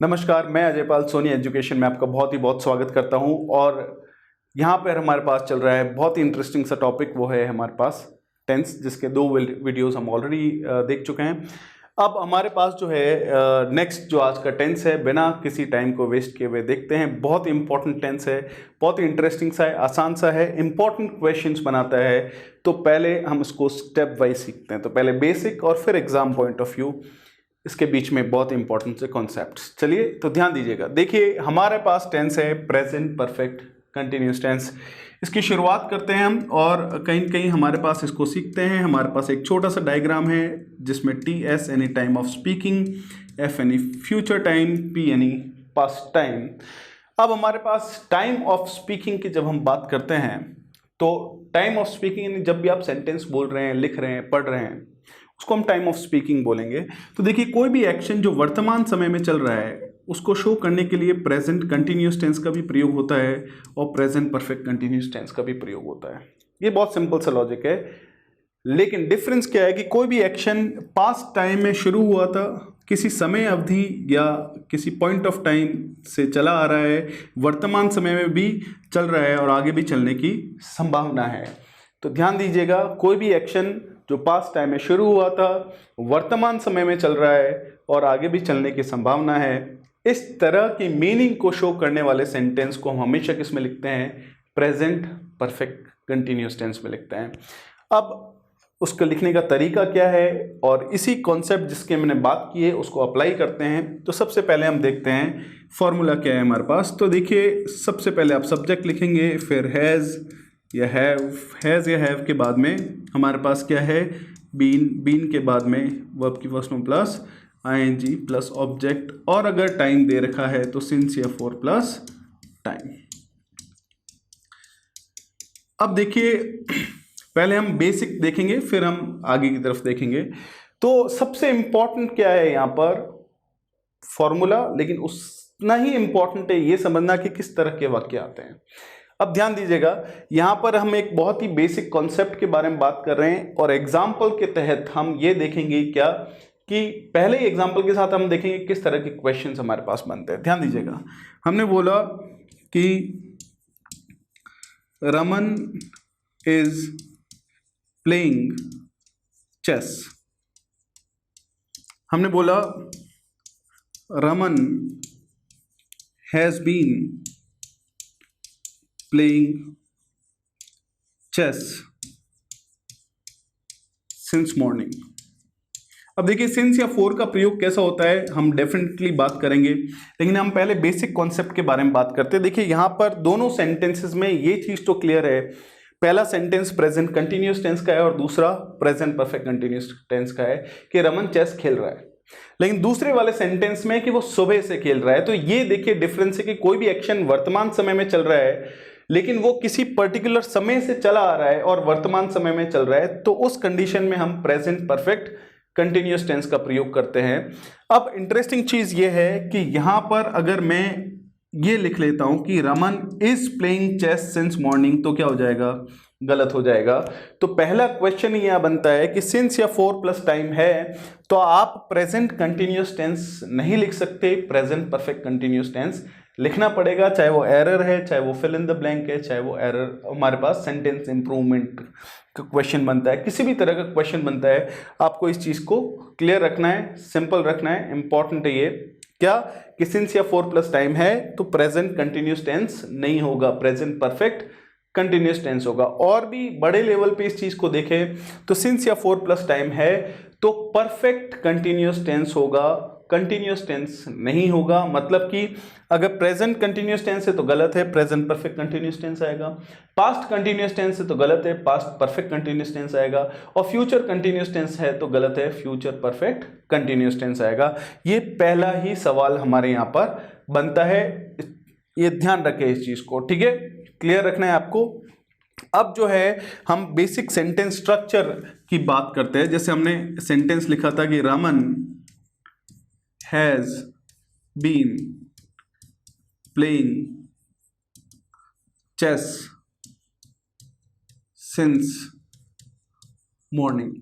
नमस्कार, मैं अजय पाल सोनी एजुकेशन में आपका बहुत स्वागत करता हूं। और यहाँ पर हमारे पास चल रहा है बहुत ही इंटरेस्टिंग सा टॉपिक, वो है हमारे पास टेंस, जिसके 2 वीडियोस हम ऑलरेडी देख चुके हैं। अब हमारे पास जो है नेक्स्ट जो आज का टेंस है, बिना किसी टाइम को वेस्ट किए हुए देखते हैं। बहुत ही इंपॉर्टेंट टेंस है, बहुत ही इंटरेस्टिंग सा है, आसान सा है, इंपॉर्टेंट क्वेश्चंस बनाता है। तो पहले हम उसको स्टेप वाइज सीखते हैं। तो पहले बेसिक और फिर एग्जाम पॉइंट ऑफ व्यू, इसके बीच में बहुत इंपॉर्टेंट से कॉन्सेप्ट्स। चलिए तो ध्यान दीजिएगा। देखिए हमारे पास टेंस है प्रेजेंट परफेक्ट कंटिन्यूस टेंस। इसकी शुरुआत करते हैं हम और कहीं कहीं हमारे पास इसको सीखते हैं। हमारे पास एक छोटा सा डायग्राम है जिसमें टी एस यानी टाइम ऑफ स्पीकिंग, एफ यानी फ्यूचर टाइम, पी यानी पास्ट टाइम। अब हमारे पास टाइम ऑफ स्पीकिंग की जब हम बात करते हैं तो टाइम ऑफ स्पीकिंग यानी जब भी आप सेंटेंस बोल रहे हैं, लिख रहे हैं, पढ़ रहे हैं, उसको हम टाइम ऑफ स्पीकिंग बोलेंगे। तो देखिए कोई भी एक्शन जो वर्तमान समय में चल रहा है उसको शो करने के लिए प्रेजेंट कंटिन्यूस टेंस का भी प्रयोग होता है और प्रेजेंट परफेक्ट कंटिन्यूस टेंस का भी प्रयोग होता है। ये बहुत सिंपल सा लॉजिक है, लेकिन डिफरेंस क्या है कि कोई भी एक्शन पास्ट टाइम में शुरू हुआ था, किसी समय अवधि या किसी पॉइंट ऑफ टाइम से चला आ रहा है, वर्तमान समय में भी चल रहा है और आगे भी चलने की संभावना है। तो ध्यान दीजिएगा, कोई भी एक्शन जो पास्ट टाइम में शुरू हुआ था, वर्तमान समय में चल रहा है और आगे भी चलने की संभावना है, इस तरह की मीनिंग को शो करने वाले सेंटेंस को हम हमेशा किस में लिखते हैं? प्रेजेंट परफेक्ट कंटिन्यूस टेंस में लिखते हैं। अब उसको लिखने का तरीका क्या है और इसी कॉन्सेप्ट जिसके मैंने बात की है उसको अप्लाई करते हैं। तो सबसे पहले हम देखते हैं फॉर्मूला क्या है हमारे पास। तो देखिए सबसे पहले आप सब्जेक्ट लिखेंगे, फिर हैज़ या हैव के बाद में हमारे पास क्या है? बीन के बाद में वर्ब की first form plus ING plus object, और अगर टाइम दे रखा है तो सिंस या फॉर प्लस टाइम। अब देखिए पहले हम बेसिक देखेंगे फिर हम आगे की तरफ देखेंगे। तो सबसे इंपॉर्टेंट क्या है यहाँ पर? फॉर्मूला, लेकिन उतना ही इंपॉर्टेंट है ये समझना कि किस तरह के वाक्य आते हैं। अब ध्यान दीजिएगा, यहां पर हम एक बहुत ही बेसिक कॉन्सेप्ट के बारे में बात कर रहे हैं और एग्जाम्पल के तहत हम ये देखेंगे क्या कि पहले ही एग्जाम्पल के साथ हम देखेंगे किस तरह के क्वेश्चंस हमारे पास बनते हैं। ध्यान दीजिएगा, हमने बोला कि रमन इज प्लेइंग चेस। हमने बोला Raman has been playing chess since morning. अब देखिए सिंस या फोर का प्रयोग कैसा होता है हम डेफिनेटली बात करेंगे, लेकिन हम पहले बेसिक कॉन्सेप्ट के बारे में बात करते हैं। देखिए यहां पर दोनों सेंटेंसेस में ये चीज तो क्लियर है, पहला सेंटेंस प्रेजेंट कंटिन्यूस टेंस का है और दूसरा प्रेजेंट परफेक्ट कंटिन्यूस टेंस का है कि रमन चेस खेल रहा है। लेकिन दूसरे वाले सेंटेंस में कि वो सुबह से खेल रहा है। तो ये देखिए डिफरेंस है कि कोई भी एक्शन वर्तमान समय में चल रहा है लेकिन वो किसी पर्टिकुलर समय से चला आ रहा है और वर्तमान समय में चल रहा है, तो उस कंडीशन में हम प्रेजेंट परफेक्ट कंटिन्यूस टेंस का प्रयोग करते हैं। अब इंटरेस्टिंग चीज ये है कि यहां पर अगर मैं ये लिख लेता हूं कि Raman is playing chess since morning, तो क्या हो जाएगा? गलत हो जाएगा। तो पहला क्वेश्चन यह बनता है कि सिंस या फोर प्लस टाइम है तो आप प्रेजेंट कंटिन्यूस टेंस नहीं लिख सकते, प्रेजेंट परफेक्ट कंटिन्यूस टेंस लिखना पड़ेगा, चाहे वो एरर है, चाहे वो फिल इन द ब्लैंक है, चाहे वो एरर हमारे पास सेंटेंस इंप्रूवमेंट का क्वेश्चन बनता है, किसी भी तरह का क्वेश्चन बनता है। आपको इस चीज को क्लियर रखना है, सिंपल रखना है, इंपॉर्टेंट है ये क्या कि सिंस या फोर प्लस टाइम है तो प्रेजेंट कंटिन्यूस टेंस नहीं होगा, प्रेजेंट परफेक्ट कंटिन्यूस टेंस होगा। और भी बड़े लेवल पे इस चीज को देखें तो सिंस या फोर प्लस टाइम है तो परफेक्ट कंटिन्यूस टेंस होगा, कंटिन्यूस टेंस नहीं होगा। मतलब कि अगर प्रेजेंट कंटिन्यूस टेंस है तो गलत है, प्रेजेंट परफेक्ट कंटिन्यूस टेंस आएगा। पास्ट कंटिन्यूस टेंस है तो गलत है, पास्ट परफेक्ट कंटिन्यूस टेंस आएगा। और फ्यूचर कंटिन्यूस टेंस है तो गलत है, फ्यूचर परफेक्ट कंटिन्यूस टेंस आएगा। ये पहला ही सवाल हमारे यहां पर बनता है, ये ध्यान रखें इस चीज को, ठीक है? क्लियर रखना है आपको। अब जो है हम बेसिक सेंटेंस स्ट्रक्चर की बात करते हैं। जैसे हमने सेंटेंस लिखा था कि Raman has been playing chess since morning.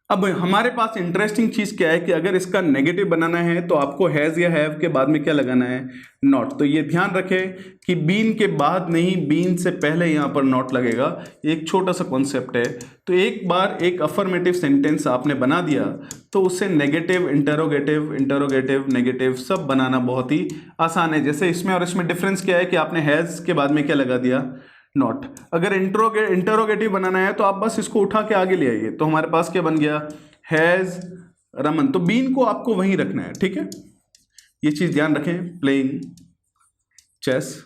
अब हमारे पास इंटरेस्टिंग चीज़ क्या है कि अगर इसका नेगेटिव बनाना है तो आपको हैज़ या हैव के बाद में क्या लगाना है, नॉट। तो ये ध्यान रखें कि बीन के बाद नहीं, बीन से पहले यहाँ पर नॉट लगेगा। एक छोटा सा कॉन्सेप्ट है। तो एक बार एक अफर्मेटिव सेंटेंस आपने बना दिया तो उससे नेगेटिव, इंटरोगेटिव, इंटरोगेटिव, नेगेटिव सब बनाना बहुत ही आसान है। जैसे इसमें और इसमें डिफरेंस क्या है कि आपने हैज़ के बाद में क्या लगा दिया, नॉट। अगर इंटरोगेटिव बनाना है तो आप बस इसको उठा के आगे ले आइए। तो हमारे पास क्या बन गया, हैज रमन। तो बीन को आपको वहीं रखना है, ठीक है, ये चीज ध्यान रखें। Playing chess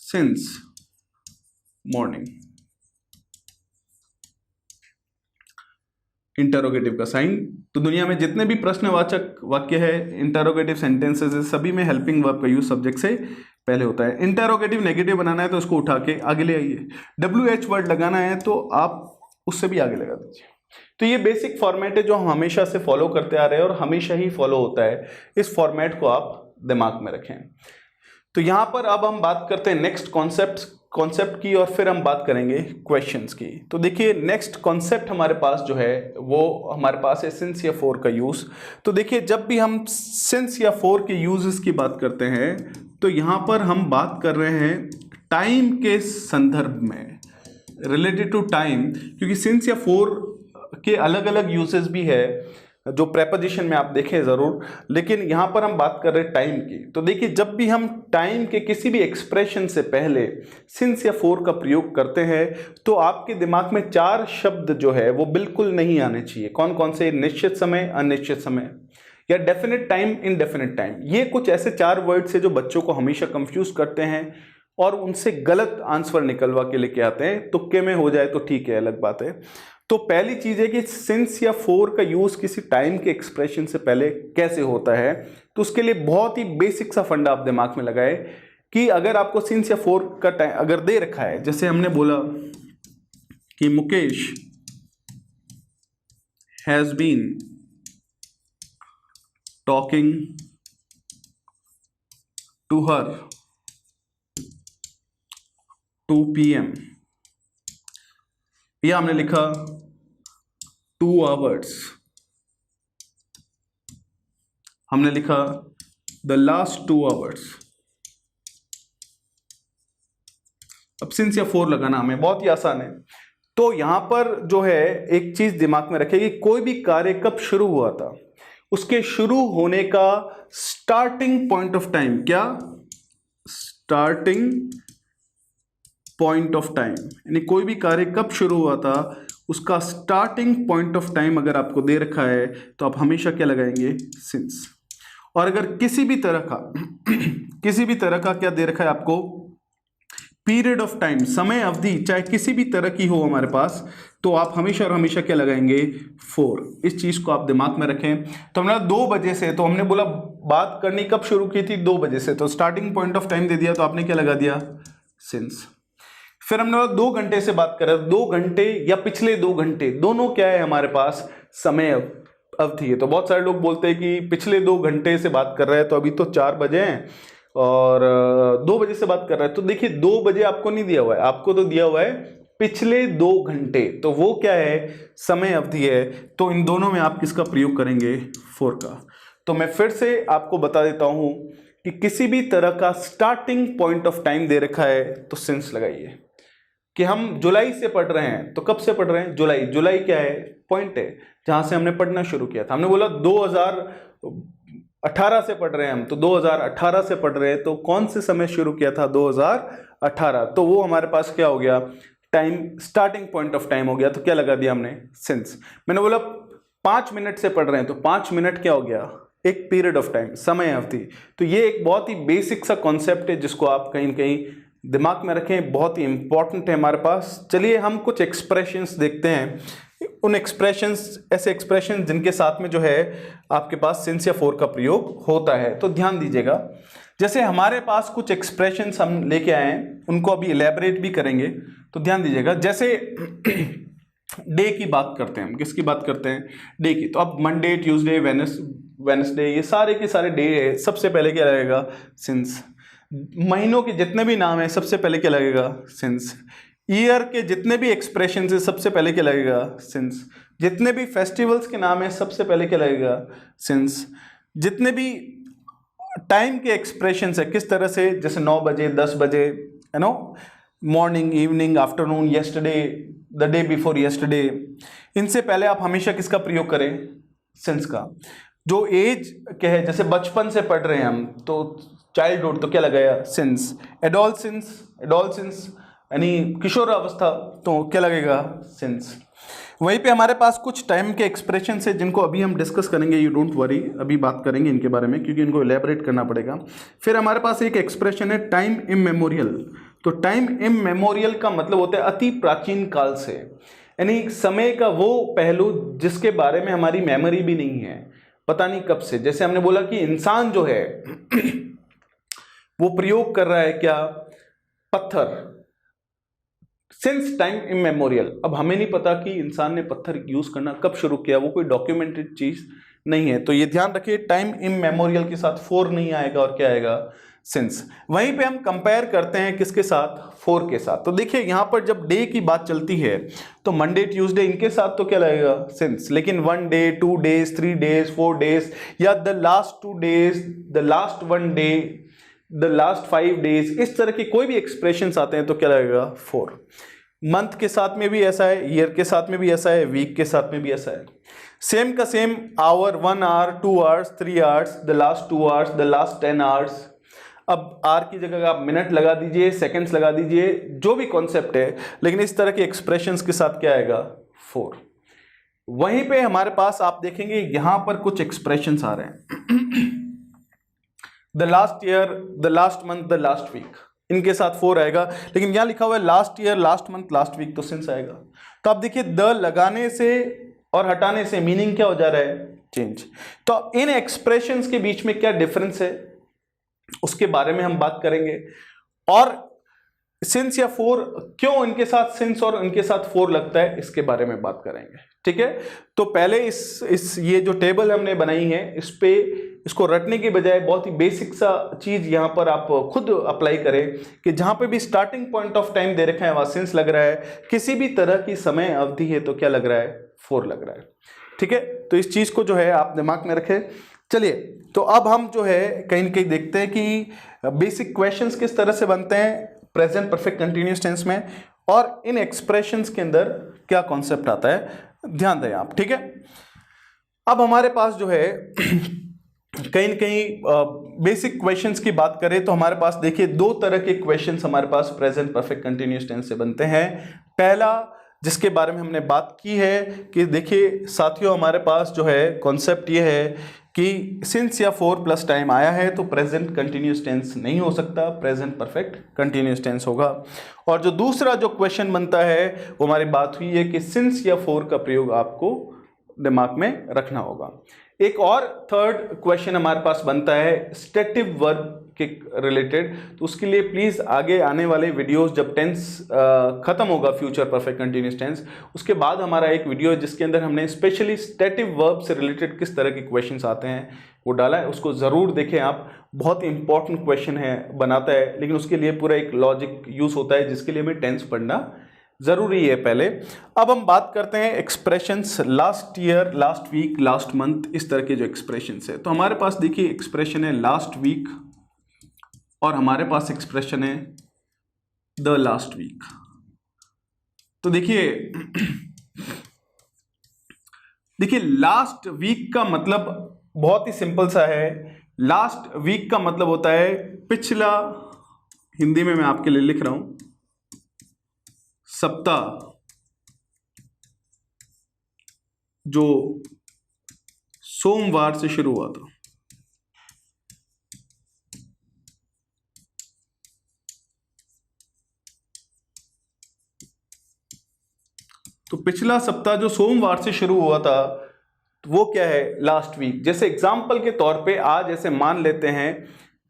since morning, interrogative का साइन। तो दुनिया में जितने भी प्रश्नवाचक वाक्य है, इंटरोगेटिव सेंटेंसेस है, सभी में हेल्पिंग वर्ब का यूज सब्जेक्ट से पहले होता है। इंटरोगेटिव नेगेटिव बनाना है तो उसको उठा के आगे ले आइए। WH वर्ड लगाना है तो आप उससे भी आगे लगा दीजिए। तो ये बेसिक फॉर्मेट है जो हम हमेशा से फॉलो करते आ रहे हैं और हमेशा ही फॉलो होता है। इस फॉर्मेट को आप दिमाग में रखें। तो यहां पर अब हम बात करते हैं नेक्स्ट कॉन्सेप्ट की और फिर हम बात करेंगे क्वेश्चंस की। तो देखिए नेक्स्ट कॉन्सेप्ट हमारे पास जो है वो हमारे पास है सिंस या फॉर का यूज। तो देखिए जब भी हम सिंस या फॉर के यूजेस की बात करते हैं तो यहां पर हम बात कर रहे हैं टाइम के संदर्भ में, रिलेटेड टू टाइम, क्योंकि सिंस या फॉर के अलग अलग यूजेस भी है जो प्रेपोजिशन में आप देखें ज़रूर, लेकिन यहाँ पर हम बात कर रहे हैं टाइम की। तो देखिए जब भी हम टाइम के किसी भी एक्सप्रेशन से पहले सिंस या फॉर का प्रयोग करते हैं तो आपके दिमाग में 4 शब्द जो है वो बिल्कुल नहीं आने चाहिए। कौन कौन से, निश्चित समय, अनिश्चित समय, या डेफिनेट टाइम, इनडेफिनेट टाइम। ये कुछ ऐसे 4 वर्ड्स है जो बच्चों को हमेशा कंफ्यूज करते हैं और उनसे गलत आंसर निकलवा के लेके आते हैं। तुक्के में हो जाए तो ठीक है, अलग बात है। तो पहली चीज है कि सिंस या फॉर का यूज किसी टाइम के एक्सप्रेशन से पहले कैसे होता है। तो उसके लिए बहुत ही बेसिक सा फंडा आप दिमाग में लगाए कि अगर आपको सिंस या फॉर का टाइम अगर दे रखा है, जैसे हमने बोला कि Mukesh has been talking to her 2 PM, या हमने लिखा 2 hours, हमने लिखा द लास्ट 2 hours। अब सिंस या फॉर लगाना हमें बहुत ही आसान है। तो यहां पर जो है एक चीज दिमाग में रखें कि कोई भी कार्य कब शुरू हुआ था, उसके शुरू होने का स्टार्टिंग पॉइंट ऑफ टाइम, क्या, स्टार्टिंग पॉइंट ऑफ टाइम, यानी कोई भी कार्य कब शुरू हुआ था उसका स्टार्टिंग पॉइंट ऑफ टाइम अगर आपको दे रखा है तो आप हमेशा क्या लगाएंगे, सिंस। और अगर किसी भी तरह का क्या दे रखा है आपको, पीरियड ऑफ टाइम, समय अवधि, चाहे किसी भी तरह की हो हमारे पास, तो आप हमेशा और हमेशा क्या लगाएंगे, फॉर। इस चीज को आप दिमाग में रखें। तो हमने 2 बजे से, तो हमने बोला बात करनी कब शुरू की थी, 2 बजे से, तो स्टार्टिंग पॉइंट ऑफ टाइम दे दिया तो आपने क्या लगा दिया, सिंस। फिर हमने 2 घंटे से बात कर रहे हैं, 2 घंटे या पिछले 2 घंटे, दोनों क्या है हमारे पास, समय अवधि है। तो बहुत सारे लोग बोलते हैं कि पिछले 2 घंटे से बात कर रहे हैं, तो अभी तो 4 बजे हैं और 2 बजे से बात कर रहे हैं। तो देखिए 2 बजे आपको नहीं दिया हुआ है, आपको तो दिया हुआ है पिछले 2 घंटे, तो वो क्या है, समय अवधि है। तो इन दोनों में आप किसका प्रयोग करेंगे, फॉर का। तो मैं फिर से आपको बता देता हूं कि किसी भी तरह का स्टार्टिंग पॉइंट ऑफ टाइम दे रखा है तो सिंस लगाइए। कि हम जुलाई से पढ़ रहे हैं, तो कब से पढ़ रहे हैं, जुलाई। जुलाई क्या है, पॉइंट है जहां से हमने पढ़ना शुरू किया था। हमने बोला 2018 से पढ़ रहे हैं हम, तो 2018 से पढ़ रहे हैं, तो कौन से समय शुरू किया था, 2018, तो वो हमारे पास क्या हो गया, time, starting point of time हो गया। तो क्या लगा दिया हमने, सिंस। मैंने बोला 5 मिनट से पढ़ रहे हैं, तो 5 मिनट क्या हो गया, एक पीरियड ऑफ टाइम, समय अवधि। तो ये एक बहुत ही बेसिक सा कॉन्सेप्ट है जिसको आप कहीं न कहीं दिमाग में रखें, बहुत ही इंपॉर्टेंट है हमारे पास। चलिए हम कुछ एक्सप्रेशंस देखते हैं, उन एक्सप्रेशंस, ऐसे एक्सप्रेशन जिनके साथ में जो है आपके पास सिंस या फॉर का प्रयोग होता है। तो ध्यान दीजिएगा, जैसे हमारे पास कुछ एक्सप्रेशंस हम लेके आए हैं, उनको अभी इलेबोरेट भी करेंगे। तो ध्यान दीजिएगा, जैसे डे की बात करते हैं हम, किसकी बात करते हैं, डे की। तो अब मंडे, ट्यूसडे, वेडनेसडे, ये सारे के सारे डे है। सबसे पहले क्या लगेगा, सिंस। महीनों के जितने भी नाम है सबसे पहले क्या लगेगा, सिंस। ईयर के जितने भी एक्सप्रेशन है सबसे पहले क्या लगेगा, सिंस। जितने भी फेस्टिवल्स के नाम है सबसे पहले क्या लगेगा, सिंस। जितने भी टाइम के एक्सप्रेशन है किस तरह से, जैसे 9 बजे, 10 बजे, you know, morning, evening, afternoon, yesterday, the day before yesterday, इनसे पहले आप हमेशा किसका प्रयोग करें, सिंस का। जो एज क्या है, जैसे बचपन से पढ़ रहे हैं हम तो चाइल्डहुड, तो क्या लगाया, सिंस। एडोलसेंस यानी किशोरावस्था, तो क्या लगेगा, सिंस। वहीं पे हमारे पास कुछ टाइम के एक्सप्रेशन है जिनको अभी हम डिस्कस करेंगे, यू डोंट वरी, अभी बात करेंगे इनके बारे में क्योंकि इनको एलैबोरेट करना पड़ेगा। फिर हमारे पास एक एक्सप्रेशन है टाइम इममेमोरियल। तो टाइम इममेमोरियल का मतलब होता है अति प्राचीन काल से, यानी समय का वो पहलू जिसके बारे में हमारी मेमोरी भी नहीं है, पता नहीं कब से। जैसे हमने बोला कि इंसान जो है वो प्रयोग कर रहा है क्या, पत्थर, सिंस टाइम इममेमोरियल। अब हमें नहीं पता कि इंसान ने पत्थर यूज करना कब शुरू किया, वो कोई डॉक्यूमेंटेड चीज नहीं है। तो ये ध्यान रखिए, टाइम इममेमोरियल के साथ फोर नहीं आएगा और क्या आएगा, सिंस। वहीं पे हम कंपेयर करते हैं किसके साथ, फोर के साथ। तो देखिए यहां पर जब डे की बात चलती है तो मंडे, ट्यूसडे, इनके साथ तो क्या लगेगा, सिंस। लेकिन 1 डे, 2 डेज, 3 डेज, 4 डेज, या the last 2 days, the last 1 day, the last 5 days, इस तरह के कोई भी एक्सप्रेशन आते हैं तो क्या लगेगा, 4। मंथ के साथ में भी ऐसा है, ईयर के साथ में भी ऐसा है, वीक के साथ में भी ऐसा है। सेम का same, hour, 1 hour, 2 hours, 3 hours, the last 2 hours, the last 10 hours. अब आर की जगह आप मिनट लगा दीजिए, सेकंड्स लगा दीजिए, जो भी कॉन्सेप्ट है, लेकिन इस तरह के एक्सप्रेशंस के साथ क्या आएगा, 4। वहीं पे हमारे पास आप देखेंगे यहां पर कुछ एक्सप्रेशंस आ रहे हैं the last year, the last month, the last week, इनके साथ 4 आएगा। लेकिन यहां लिखा हुआ है last year, last month, last week, तो सिंस आएगा। तो आप देखिए द लगाने से और हटाने से मीनिंग क्या हो जा रहा है, चेंज। तो इन एक्सप्रेशंस के बीच में क्या डिफरेंस है उसके बारे में हम बात करेंगे, और सिंस या 4 क्यों इनके साथ सिंस और इनके साथ 4 लगता है, इसके बारे में बात करेंगे। ठीक है, तो पहले इस ये जो टेबल हमने बनाई है इस पे, इसको रटने के बजाय बहुत ही बेसिक सा चीज यहां पर आप खुद अप्लाई करें कि जहां पे भी स्टार्टिंग पॉइंट ऑफ टाइम दे रखा है वहां सिंस लग रहा है, किसी भी तरह की समय अवधि है तो क्या लग रहा है, 4 लग रहा है। ठीक है, तो इस चीज को जो है आप दिमाग में रखें। चलिए, तो अब हम जो है कहीं न कहीं देखते हैं कि बेसिक क्वेश्चंस किस तरह से बनते हैं प्रेजेंट परफेक्ट कंटिन्यूअस टेंस में, और इन एक्सप्रेशंस के अंदर क्या कॉन्सेप्ट आता है, ध्यान दें आप। ठीक है, अब हमारे पास जो है कहीं न कहीं बेसिक क्वेश्चंस की बात करें तो हमारे पास देखिए 2 तरह के क्वेश्चंस हमारे पास प्रेजेंट परफेक्ट कंटिन्यूअस टेंस से बनते हैं। पहला जिसके बारे में हमने बात की है कि देखिए साथियों, हमारे पास जो है कॉन्सेप्ट ये है कि सिंस या 4 प्लस टाइम आया है तो प्रेजेंट कंटिन्यूअस टेंस नहीं हो सकता, प्रेजेंट परफेक्ट कंटिन्यूअस टेंस होगा। और जो दूसरा जो क्वेश्चन बनता है वो हमारी बात हुई है कि सिंस या 4 का प्रयोग आपको दिमाग में रखना होगा। एक और थर्ड क्वेश्चन हमारे पास बनता है स्टेटिव वर्ब के रिलेटेड, तो उसके लिए प्लीज आगे आने वाले वीडियोस जब टेंस खत्म होगा फ्यूचर परफेक्ट कंटिन्यूअस टेंस, उसके बाद हमारा एक वीडियो है जिसके अंदर हमने स्पेशली स्टेटिव वर्ब से रिलेटेड किस तरह के क्वेश्चंस आते हैं वो डाला है, उसको जरूर देखें आप। बहुत ही इंपॉर्टेंट क्वेश्चन है, बनाता है, लेकिन उसके लिए पूरा एक लॉजिक यूज होता है जिसके लिए हमें टेंस पढ़ना जरूरी है पहले। अब हम बात करते हैं expressions, last year, last week, last month, इस तरह के जो एक्सप्रेशंस है। तो हमारे पास देखिए एक्सप्रेशन है लास्ट वीक और हमारे पास एक्सप्रेशन है द लास्ट वीक। तो देखिए लास्ट वीक का मतलब बहुत ही सिंपल सा है। लास्ट वीक का मतलब होता है पिछला, हिंदी में मैं आपके लिए लिख रहा हूं, सप्ताह जो सोमवार से शुरू हुआ था। तो पिछला सप्ताह जो सोमवार से शुरू हुआ था वो क्या है, लास्ट वीक। जैसे एग्जाम्पल के तौर पे आज ऐसे मान लेते हैं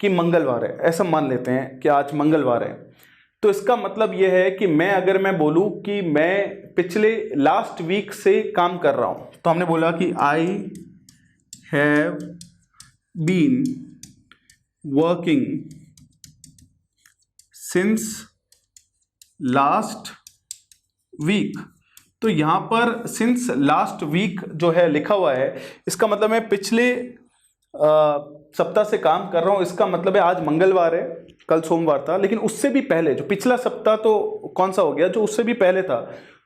कि मंगलवार है, ऐसा मान लेते हैं कि आज मंगलवार है, तो इसका मतलब यह है कि अगर मैं बोलूं कि मैं पिछले लास्ट वीक से काम कर रहा हूं, तो हमने बोला कि I have been working since last week, तो यहाँ पर सिंस लास्ट वीक जो है लिखा हुआ है, इसका मतलब मैं पिछले सप्ताह से काम कर रहा हूँ। इसका मतलब है आज मंगलवार है, कल सोमवार था, लेकिन उससे भी पहले जो पिछला सप्ताह तो कौन सा हो गया, जो उससे भी पहले था,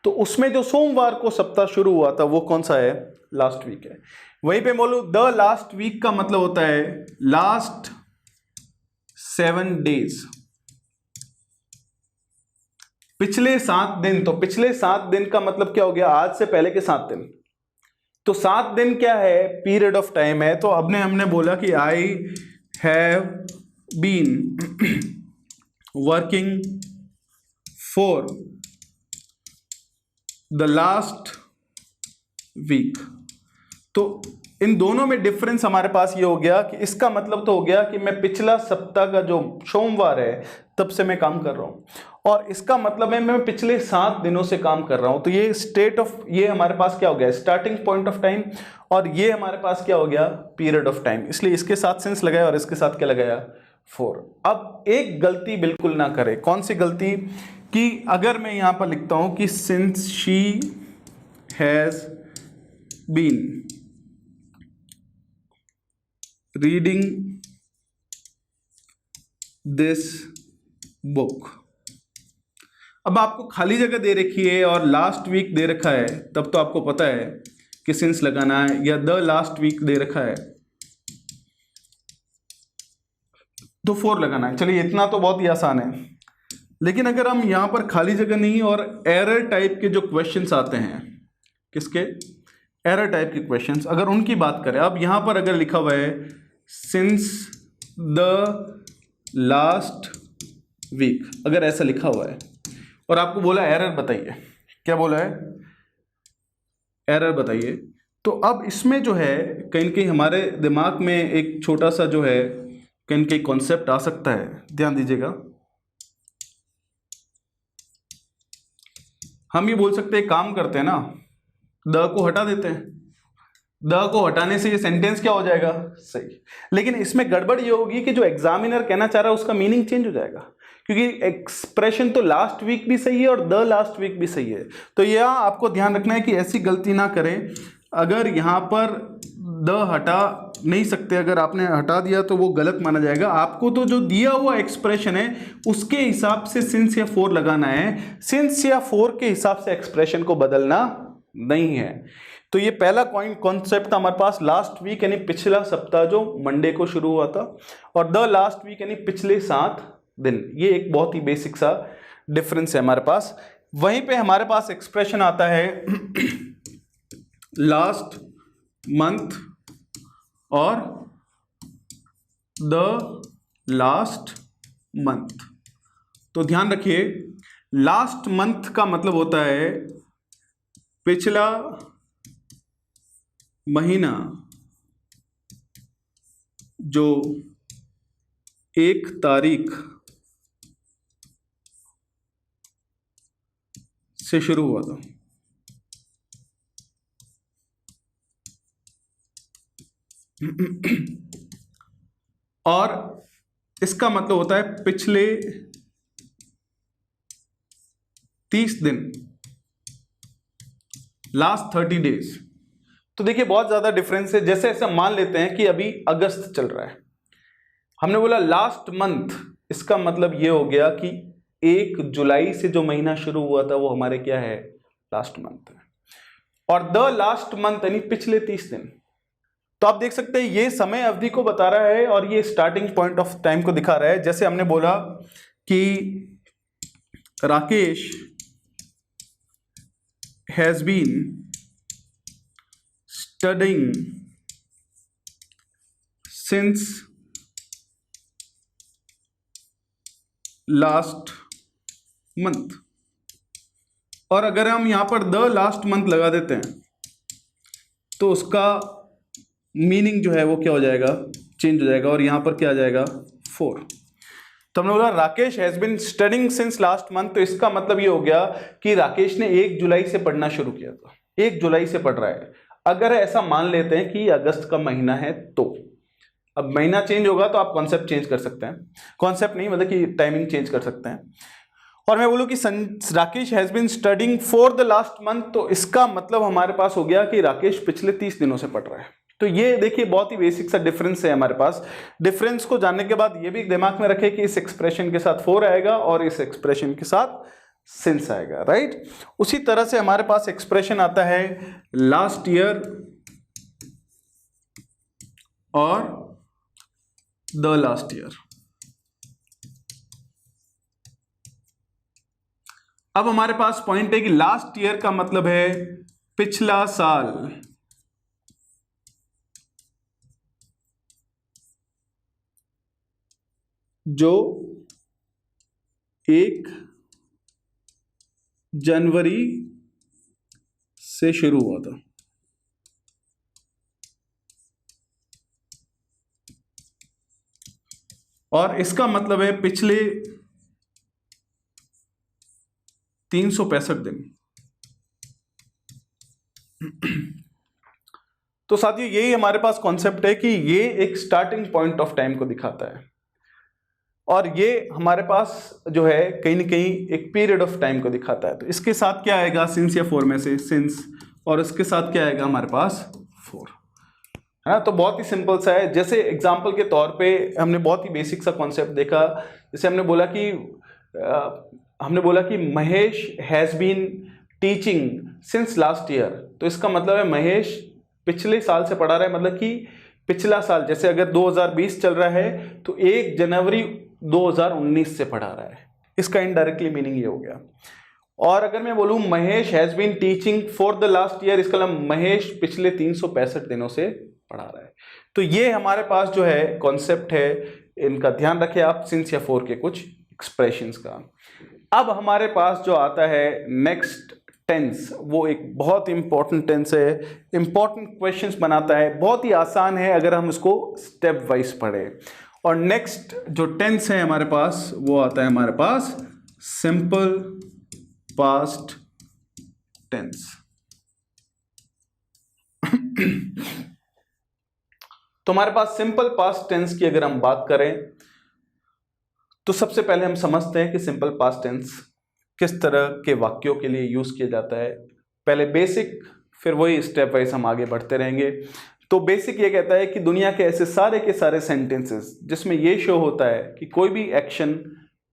तो उसमें जो सोमवार को सप्ताह शुरू हुआ था वो कौन सा है, लास्ट वीक है। वहीं पे बोलो द लास्ट वीक का मतलब होता है लास्ट 7 डेज, पिछले 7 दिन। तो पिछले 7 दिन का मतलब क्या हो गया, आज से पहले के 7 दिन। तो 7 दिन क्या है, पीरियड ऑफ टाइम है। तो हमने बोला कि I have been working for the last week. तो इन दोनों में डिफरेंस हमारे पास ये हो गया कि इसका मतलब तो हो गया कि मैं पिछला सप्ताह का जो सोमवार है तब से मैं काम कर रहा हूं, और इसका मतलब है मैं पिछले 7 दिनों से काम कर रहा हूं। तो ये स्टेट ऑफ, ये हमारे पास क्या हो गया, स्टार्टिंग पॉइंट ऑफ टाइम, और ये हमारे पास क्या हो गया, पीरियड ऑफ टाइम। इसलिए इसके साथ सिंस लगाया और इसके साथ क्या लगाया, फॉर। अब एक गलती बिल्कुल ना करे, कौन सी गलती, कि अगर मैं यहां पर लिखता हूं कि since she has been reading this book. अब आपको खाली जगह दे रखी है और लास्ट वीक दे रखा है, तब तो आपको पता है कि सिंस लगाना है, या द लास्ट वीक दे रखा है तो फॉर लगाना है। चलिए इतना तो बहुत ही आसान है। लेकिन अगर हम यहां पर खाली जगह नहीं और एरर टाइप के जो क्वेश्चंस आते हैं, किसके, एरर टाइप के क्वेश्चंस, अगर उनकी बात करें, अब यहां पर अगर लिखा हुआ है सिंस द लास्ट वीक, अगर ऐसा लिखा हुआ है और आपको बोला एरर बताइए, क्या बोला है, एरर बताइए, तो अब इसमें जो है कहीं न कहीं हमारे दिमाग में एक छोटा सा जो है कहीं न कहीं कॉन्सेप्ट आ सकता है, ध्यान दीजिएगा। हम ये बोल सकते हैं, काम करते हैं ना, द को हटा देते हैं, द को हटाने से ये सेंटेंस क्या हो जाएगा, सही। लेकिन इसमें गड़बड़ ये होगी कि जो एग्जामिनर कहना चाह रहा है उसका मीनिंग चेंज हो जाएगा, क्योंकि एक्सप्रेशन तो लास्ट वीक भी सही है और द लास्ट वीक भी सही है। तो यह आपको ध्यान रखना है कि ऐसी गलती ना करें। अगर यहाँ पर द हटा नहीं सकते, अगर आपने हटा दिया तो वो गलत माना जाएगा। आपको तो जो दिया हुआ एक्सप्रेशन है उसके हिसाब से सिंस या फॉर लगाना है, सिंस या फॉर के हिसाब से एक्सप्रेशन को बदलना नहीं है। तो ये पहला कॉन्सेप्ट था हमारे पास, लास्ट वीक यानी पिछला सप्ताह जो मंडे को शुरू हुआ था, और द लास्ट वीक यानी पिछले 7 दिन। ये एक बहुत ही बेसिक सा डिफरेंस है हमारे पास। वहीं पे हमारे पास एक्सप्रेशन आता है लास्ट मंथ और द लास्ट मंथ। तो ध्यान रखिए, लास्ट मंथ का मतलब होता है पिछला महीना जो 1 तारीख से शुरू हुआ था। और इसका मतलब होता है पिछले 30 दिन, लास्ट 30 डेज। तो देखिए बहुत ज्यादा डिफरेंस है। जैसे ऐसा मान लेते हैं कि अभी अगस्त चल रहा है, हमने बोला लास्ट मंथ, इसका मतलब ये हो गया कि 1 जुलाई से जो महीना शुरू हुआ था वो हमारे क्या है, लास्ट मंथ है। और द लास्ट मंथ यानी पिछले 30 दिन। तो आप देख सकते हैं ये समय अवधि को बता रहा है और ये स्टार्टिंग पॉइंट ऑफ टाइम को दिखा रहा है। जैसे हमने बोला कि Rakesh has been studying since last month, और अगर हम यहां पर द लास्ट मंथ लगा देते हैं तो उसका मीनिंग जो है वो क्या हो जाएगा, चेंज हो जाएगा, और यहां पर क्या आ जाएगा, फॉर। तो हमने बोला Rakesh has been studying since last month, तो इसका मतलब ये हो गया कि राकेश ने 1 जुलाई से पढ़ना शुरू किया था, 1 जुलाई से पढ़ रहा है। अगर ऐसा मान लेते हैं कि अगस्त का महीना है, तो अब महीना चेंज होगा तो आप कॉन्सेप्ट चेंज कर सकते हैं, कॉन्सेप्ट नहीं मतलब कि टाइमिंग चेंज कर सकते हैं। और मैं बोलूं कि Rakesh has been studying for the last month, तो इसका मतलब हमारे पास हो गया कि राकेश पिछले 30 दिनों से पढ़ रहा है। तो ये देखिए बहुत ही बेसिक सा डिफरेंस है हमारे पास। डिफरेंस को जानने के बाद ये भी दिमाग में रखें कि इस एक्सप्रेशन के साथ 4 आएगा और इस एक्सप्रेशन के साथ सिंस आएगा, राइट। उसी तरह से हमारे पास एक्सप्रेशन आता है लास्ट ईयर और द लास्ट ईयर। अब हमारे पास पॉइंट है कि लास्ट ईयर का मतलब है पिछला साल, जो 1 जनवरी से शुरू हुआ था। और इसका मतलब है पिछले 365 दिन। तो साथियों यही हमारे पास कॉन्सेप्ट है कि ये एक स्टार्टिंग पॉइंट ऑफ टाइम को दिखाता है और ये हमारे पास जो है कहीं ना कहीं एक पीरियड ऑफ टाइम को दिखाता है। तो इसके साथ क्या आएगा, सिंस या 4 में से सिंस, और इसके साथ क्या आएगा हमारे पास 4, है ना। तो बहुत ही सिंपल सा है। जैसे एग्जांपल के तौर पे हमने बहुत ही बेसिक सा कॉन्सेप्ट देखा। जैसे हमने बोला कि Mahesh has been teaching since last year, तो इसका मतलब है महेश पिछले साल से पढ़ा रहा है, मतलब कि पिछला साल, जैसे अगर 2020 चल रहा है तो 1 जनवरी 2019 से पढ़ा रहा है। इसका इनडायरेक्टली मीनिंग ये हो गया। और अगर मैं बोलूं Mahesh has been teaching for the last year, इसका मतलब महेश पिछले 365 दिनों से पढ़ा रहा है। तो ये हमारे पास जो है कॉन्सेप्ट है, इनका ध्यान रखें आप, सिंस या 4 के कुछ एक्सप्रेशंस का। अब हमारे पास जो आता है नेक्स्ट टेंस, वो एक बहुत इंपॉर्टेंट टेंस है, इंपॉर्टेंट क्वेश्चंस बनाता है, बहुत ही आसान है अगर हम इसको स्टेप वाइज पढ़ें। और नेक्स्ट जो टेंस है हमारे पास वो आता है हमारे पास सिंपल पास्ट टेंस। तो हमारे पास सिंपल पास्ट टेंस की अगर हम बात करें तो सबसे पहले हम समझते हैं कि सिंपल पास्ट टेंस किस तरह के वाक्यों के लिए यूज किया जाता है। पहले बेसिक, फिर वही स्टेप वाइज हम आगे बढ़ते रहेंगे। तो बेसिक ये कहता है कि दुनिया के ऐसे सारे के सारे सेंटेंसेस जिसमें ये शो होता है कि कोई भी एक्शन,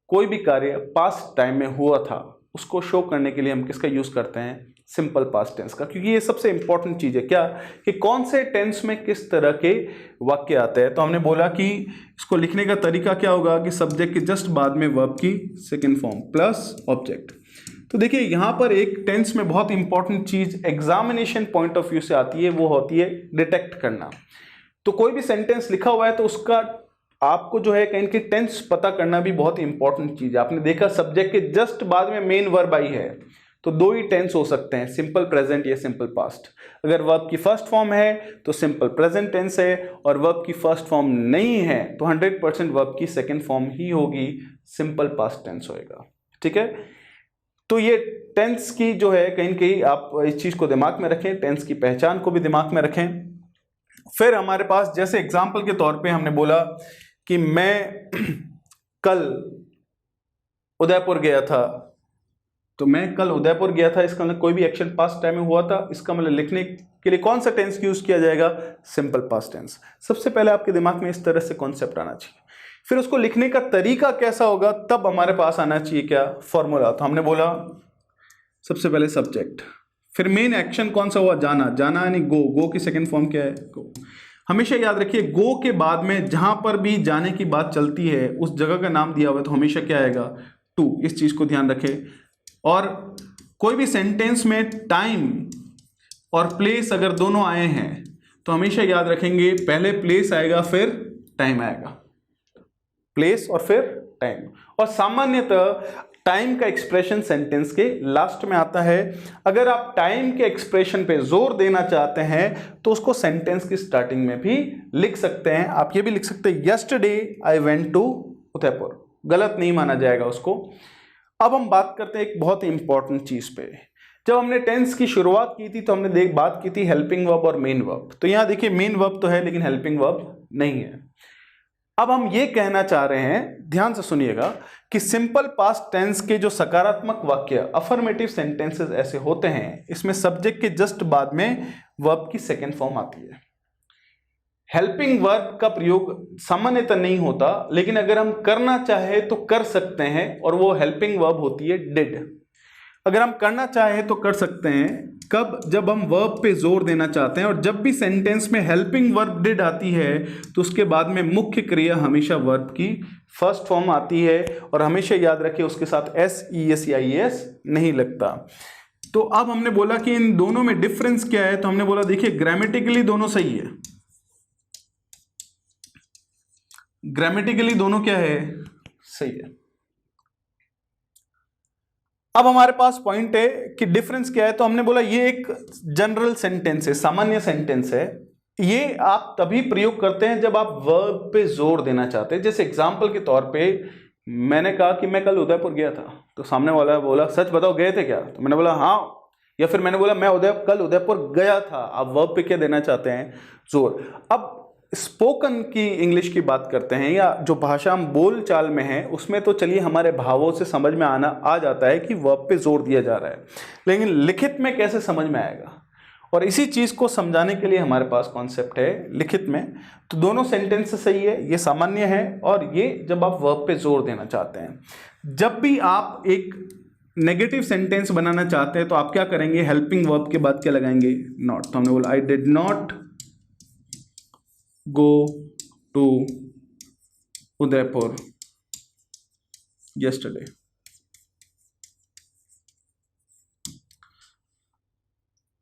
कोई भी कार्य पास्ट टाइम में हुआ था, उसको शो करने के लिए हम किसका यूज करते हैं, सिंपल पास्ट टेंस का। क्योंकि ये सबसे इंपॉर्टेंट चीज है क्या, कि कौन से टेंस में किस तरह के वाक्य आते हैं। तो हमने बोला कि इसको लिखने का तरीका क्या होगा कि सब्जेक्ट के जस्ट बाद में वर्ब की सेकंड फॉर्म प्लस ऑब्जेक्ट। तो देखिए यहाँ पर एक टेंस में बहुत इंपॉर्टेंट चीज एग्जामिनेशन पॉइंट ऑफ व्यू से आती है, वो होती है डिटेक्ट करना। तो कोई भी सेंटेंस लिखा हुआ है तो उसका आपको जो है कहीं की टेंस पता करना भी बहुत इंपॉर्टेंट चीज है। आपने देखा सब्जेक्ट के जस्ट बाद में मेन वर्ब आई है, तो 2 ही टेंस हो सकते हैं, सिंपल प्रेजेंट या सिंपल पास्ट। अगर वर्ब की फर्स्ट फॉर्म है तो सिंपल प्रेजेंट टेंस है, और वर्ब की फर्स्ट फॉर्म नहीं है तो 100% वर्ब की सेकंड फॉर्म ही होगी, सिंपल पास्ट टेंस होएगा। ठीक है, तो ये टेंस की जो है कहीं न कहीं आप इस चीज को दिमाग में रखें, टेंस की पहचान को भी दिमाग में रखें। फिर हमारे पास जैसे एग्जाम्पल के तौर पे हमने बोला कि मैं कल उदयपुर गया था, तो मैं कल उदयपुर गया था, इसका मतलब कोई भी एक्शन पास्ट टाइम में हुआ था, इसका मतलब लिखने के लिए कौन सा टेंस यूज किया जाएगा, सिंपल पास्ट टेंस। सबसे पहले आपके दिमाग में इस तरह से कॉन्सेप्ट आना चाहिए। फिर उसको लिखने का तरीका कैसा होगा, तब हमारे पास आना चाहिए क्या, फॉर्मूला। तो हमने बोला सबसे पहले सब्जेक्ट, फिर मेन एक्शन कौन सा हुआ, जाना, जाना यानी गो, गो की सेकेंड फॉर्म क्या है, गो। हमेशा याद रखिए गो के बाद में जहां पर भी जाने की बात चलती है उस जगह का नाम दिया हुआ है तो हमेशा क्या आएगा, टू। इस चीज को ध्यान रखें। और कोई भी सेंटेंस में टाइम और प्लेस अगर दोनों आए हैं तो हमेशा याद रखेंगे पहले प्लेस आएगा फिर टाइम आएगा, प्लेस और फिर टाइम। और सामान्यतः टाइम का एक्सप्रेशन सेंटेंस के लास्ट में आता है। अगर आप टाइम के एक्सप्रेशन पे जोर देना चाहते हैं तो उसको सेंटेंस की स्टार्टिंग में भी लिख सकते हैं। आप ये भी लिख सकते हैं yesterday I went to Udaipur, गलत नहीं माना जाएगा उसको। अब हम बात करते हैं एक बहुत ही इंपॉर्टेंट चीज पे। जब हमने टेंस की शुरुआत की थी तो हमने बात की थी हेल्पिंग वर्ब और मेन वर्ब। तो यहां देखिए मेन वर्ब तो है लेकिन हेल्पिंग वर्ब नहीं है। अब हम ये कहना चाह रहे हैं, ध्यान से सुनिएगा, कि सिंपल पास्ट टेंस के जो सकारात्मक वाक्य अफर्मेटिव सेंटेंसेस ऐसे होते हैं, इसमें सब्जेक्ट के जस्ट बाद में वर्ब की सेकेंड फॉर्म आती है। हेल्पिंग वर्ब का प्रयोग सामान्यतः नहीं होता, लेकिन अगर हम करना चाहे तो कर सकते हैं, और वो हेल्पिंग वर्ब होती है डिड। अगर हम करना चाहे तो कर सकते हैं कब? जब हम वर्ब पे जोर देना चाहते हैं, और जब भी सेंटेंस में हेल्पिंग वर्ब डिड आती है तो उसके बाद में मुख्य क्रिया हमेशा वर्ब की फर्स्ट फॉर्म आती है, और हमेशा याद रखिए उसके साथ एस ई एस या ई एस नहीं लगता। तो अब हमने बोला कि इन दोनों में डिफरेंस क्या है, तो हमने बोला देखिए ग्रामेटिकली दोनों सही है, ग्रामेटिकली दोनों क्या है, सही है। अब हमारे पास पॉइंट है कि डिफरेंस क्या है, तो हमने बोला ये एक जनरल सेंटेंस है, सामान्य सेंटेंस है। ये आप तभी प्रयोग करते हैं जब आप वर्ब पे जोर देना चाहते हैं। जैसे एग्जांपल के तौर पे मैंने कहा कि मैं कल उदयपुर गया था, तो सामने वाला बोला सच बताओ गए थे क्या, तो मैंने बोला हाँ, या फिर मैंने बोला मैं कल उदयपुर गया था। आप वर्ब पे क्या देना चाहते हैं, जोर। अब स्पोकन की इंग्लिश की बात करते हैं, या जो भाषा हम बोल चाल में है उसमें तो चलिए हमारे भावों से समझ में आ जाता है कि वर्ब पे जोर दिया जा रहा है, लेकिन लिखित में कैसे समझ में आएगा? और इसी चीज को समझाने के लिए हमारे पास कॉन्सेप्ट है लिखित में। तो दोनों सेंटेंस सही है, ये सामान्य है, और ये जब आप वर्ब पे जोर देना चाहते हैं। जब भी आप एक नेगेटिव सेंटेंस बनाना चाहते हैं तो आप क्या करेंगे, हेल्पिंग वर्ब के बाद क्या लगाएंगे, नॉट। तो हमने बोला I did not go to Udaipur yesterday।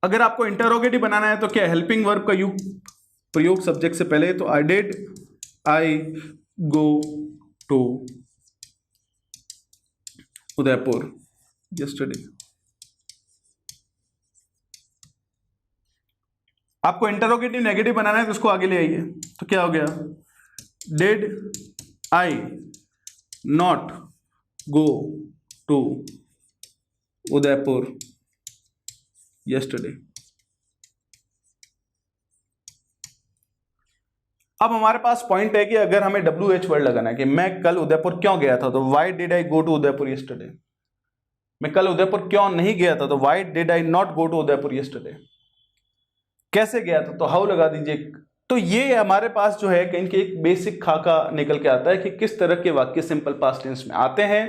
अगर आपको इंटरोगेटिव बनाना है तो क्या, हेल्पिंग वर्ब का प्रयोग सब्जेक्ट से पहले, तो I did I go to Udaipur yesterday। आपको इंटरोगेटिव नेगेटिव बनाना है तो उसको आगे ले आइए, तो क्या हो गया, did I not go to Udaipur yesterday। अब हमारे पास पॉइंट है कि अगर हमें WH वर्ड लगाना है कि मैं कल उदयपुर क्यों गया था, तो why did I go to Udaipur yesterday। मैं कल उदयपुर क्यों नहीं गया था, तो why did I not go to Udaipur yesterday। कैसे गया था, तो हाउ लगा दीजिए। तो ये हमारे पास जो है कहीं के एक बेसिक खाका निकल के आता है कि किस तरह के वाक्य सिंपल पास्ट टेंस में आते हैं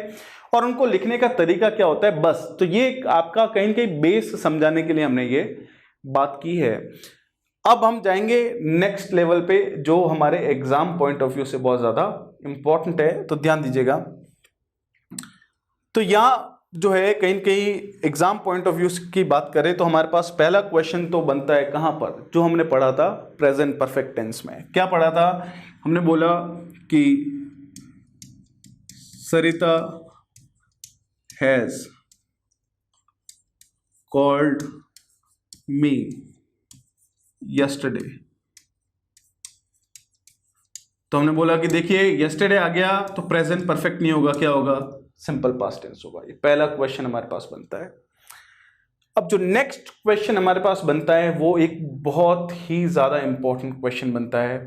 और उनको लिखने का तरीका क्या होता है, बस। तो ये आपका कहीं कहीं बेस समझाने के लिए हमने ये बात की है। अब हम जाएंगे नेक्स्ट लेवल पे जो हमारे एग्जाम पॉइंट ऑफ व्यू से बहुत ज्यादा इंपॉर्टेंट है, तो ध्यान दीजिएगा। तो यहां जो है कहीं कहीं एग्जाम पॉइंट ऑफ व्यू की बात करें तो हमारे पास पहला क्वेश्चन तो बनता है कहां पर, जो हमने पढ़ा था प्रेजेंट परफेक्ट टेंस में। क्या पढ़ा था, हमने बोला कि सरिता हैज कॉल्ड मी yesterday। तो हमने बोला कि देखिए yesterday आ गया तो प्रेजेंट परफेक्ट नहीं होगा, क्या होगा, सिंपल पास्ट टेंस होगा। ये पहला क्वेश्चन हमारे पास बनता है। अब जो नेक्स्ट क्वेश्चन हमारे पास बनता है वो एक बहुत ही ज्यादा इंपॉर्टेंट क्वेश्चन बनता है,